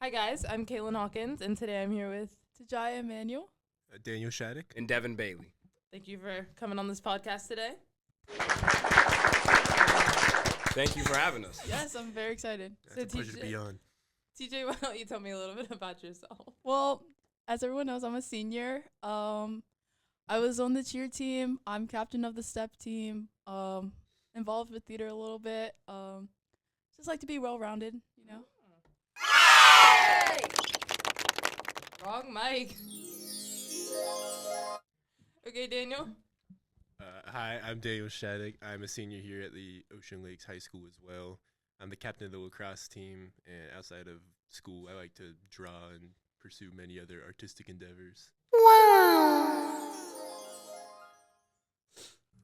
Hi guys, I'm Caitlin Hawkins, and today I'm here with. Tajaya Emanuel. Daniel Shattuck. And Devin Bailey. Thank you for coming on this podcast today. Thank you for having us. Yes, I'm very excited. It's a pleasure to be on. TJ, why don't you tell me a little bit about yourself? Well, as everyone knows, I'm a senior. I was on the cheer team. I'm captain of the step team. Involved with theater a little bit. Just like to be well-rounded, you know. Wrong mic. Okay, Daniel. Hi, I'm Daniel Shattuck. I'm a senior here at the Ocean Lakes High School as well. I'm the captain of the lacrosse team, and outside of school, I like to draw and pursue many other artistic endeavors.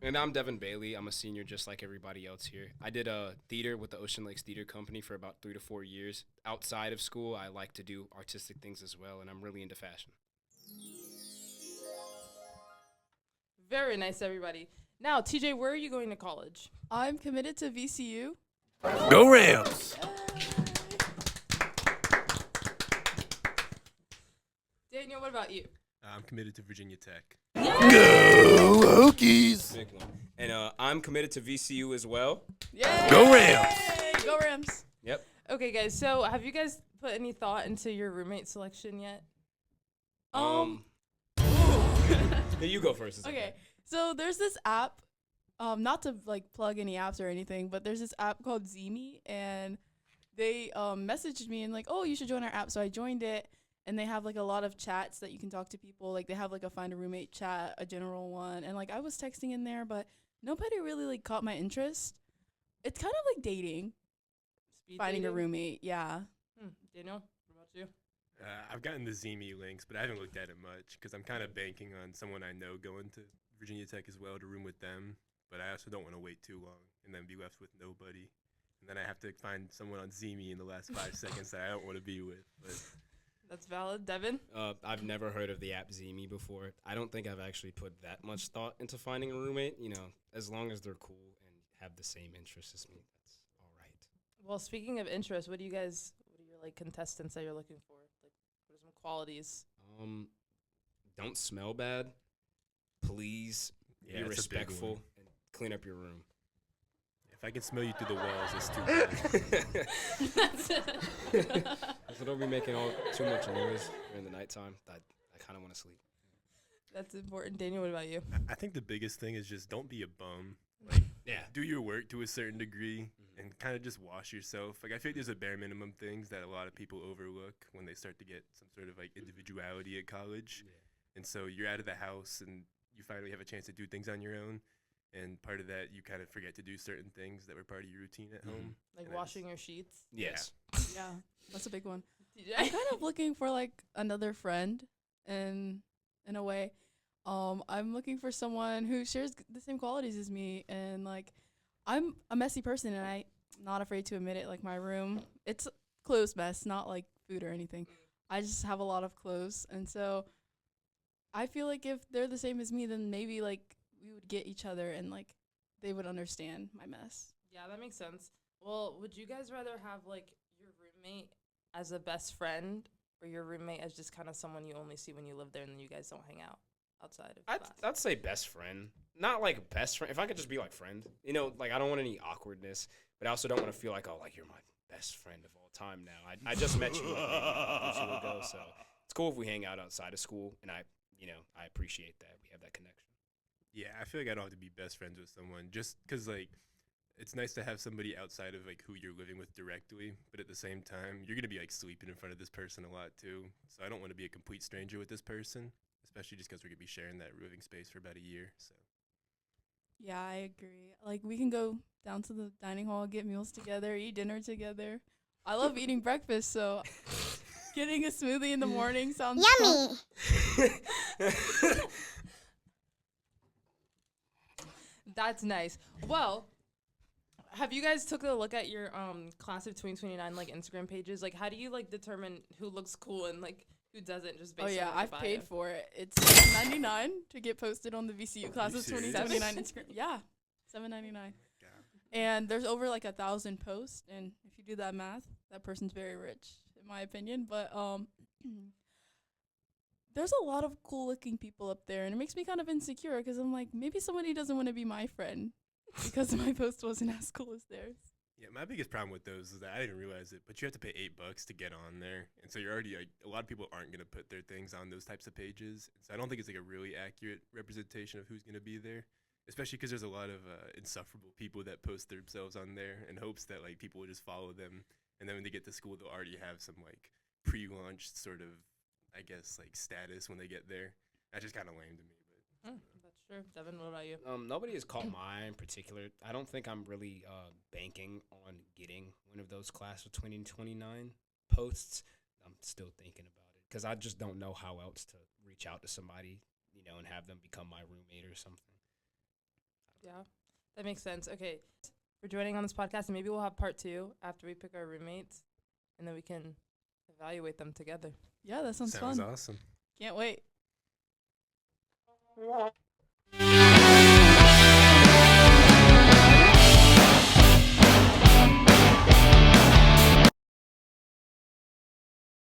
And I'm Devin Bailey. I'm a senior just like everybody else here. I did theater with the Ocean Lakes Theater Company for about 3 to 4 years. Outside of school, I like to do artistic things as well, and I'm really into fashion. Very nice, everybody. Now, TJ, where are you going to college? I'm committed to VCU. Go Rams! Daniel, what about you? I'm committed to Virginia Tech. Go Hokies! Big one. And I'm committed to VCU as well. Yay! Go Rams! Go Rams! Yep. Okay, guys, so have you guys put any thought into your roommate selection yet? Here you go first. It's Okay, so there's this app, not to like plug any apps or anything, but there's this app called Zeme, and they messaged me and like, oh, you should join our app. So I joined it, and they have like a lot of chats that you can talk to people. Like they have like a find a roommate chat, a general one, and like I was texting in there, but nobody really like caught my interest. It's kind of like dating, Speed finding a dating? roommate. Yeah. Daniel, what about you? I've gotten the Zeme links, but I haven't looked at it much because I'm kind of banking on someone I know going to Virginia Tech as well to room with them. But I also don't want to wait too long and then be left with nobody. And then I have to find someone on Zeme in the last 5 seconds that I don't want to be with. But That's valid. Devin? I've never heard of the app Zeme before. I don't think I've actually put that much thought into finding a roommate. You know, as long as they're cool and have the same interests as me, that's all right. Well, speaking of interest, what are your like contestants that you're looking for? Like, what are some qualities? Don't smell bad. Please Yeah, be it's a big respectful one. and clean up your room. if I can smell you through the walls, it's too bad. So don't be making too much noise during the nighttime. I kind of want to sleep. That's important. Daniel, what about you? I think the biggest thing is just don't be a bum. Yeah. Do your work to a certain degree and kind of just wash yourself. Like I feel like there's a bare minimum things that a lot of people overlook when they start to get some sort of like individuality at college. Yeah. And so you're out of the house and you finally have a chance to do things on your own. And part of that, you kind of forget to do certain things that were part of your routine at home. Like And I washing your sheets? Yes. Yeah, that's a big one. TJ? I'm kind of looking for like another friend, in a way. I'm looking for someone who shares the same qualities as me, and like, I'm a messy person, and I'm not afraid to admit it. Like my room, it's clothes mess, not like food or anything. I just have a lot of clothes, and so I feel like if they're the same as me, then maybe like we would get each other, and like they would understand my mess. Yeah, that makes sense. Well, would you guys rather have like your roommate as a best friend or your roommate as just kind of someone you only see when you live there and then you guys don't hang out outside of class? I'd say best friend. Not like best friend. If I could just be like friend. You know, like I don't want any awkwardness, but I also don't want to feel like, oh, like you're my best friend of all time now. I just met you like maybe a month or two ago, so it's cool if we hang out outside of school, and I appreciate that. We have that connection. Yeah, I feel like I don't have to be best friends with someone just because, like, it's nice to have somebody outside of, like, who you're living with directly. But at the same time, you're going to be, like, sleeping in front of this person a lot, too. So I don't want to be a complete stranger with this person, especially just because we're going to be sharing that living space for about a year. So Yeah, I agree. Like, we can go down to the dining hall, get meals together, eat dinner together. I love eating breakfast, so getting a smoothie in the morning sounds fun. That's nice. Well, have you guys took a look at your class of 2029 like Instagram pages? Like, how do you like determine who looks cool and like who doesn't? Just based Oh yeah, on like, I've the paid bio? for it. It's $7.99 to get posted on the VCU class you of serious? 2029 Instagram. Yeah, $7.99. And there's over like 1,000 posts, and if you do that math, that person's very rich. in my opinion. But there's a lot of cool looking people up there, and it makes me kind of insecure because I'm like, maybe somebody doesn't want to be my friend because my post wasn't as cool as theirs. Yeah, my biggest problem with those is that I didn't realize it, but you have to pay $8 to get on there, and so you're already like a lot of people aren't gonna put their things on those types of pages. So I don't think it's like a really accurate representation of who's gonna be there, especially because there's a lot of insufferable people that post themselves on there in hopes that like people will just follow them, and then when they get to school, they'll already have some like pre-launch sort of, I guess, like status when they get there. That's just kind of lame to me. But That's true. Devin, what about you? Nobody has caught my eye in particular. I don't think I'm really banking on getting one of those class of 2029 posts. I'm still thinking about it because I just don't know how else to reach out to somebody, and have them become my roommate or something. Yeah, that makes sense. Okay, for joining on this podcast, and maybe we'll have part 2 after we pick our roommates, and then we can evaluate them together. Yeah, that sounds sounds fun. awesome. Can't wait.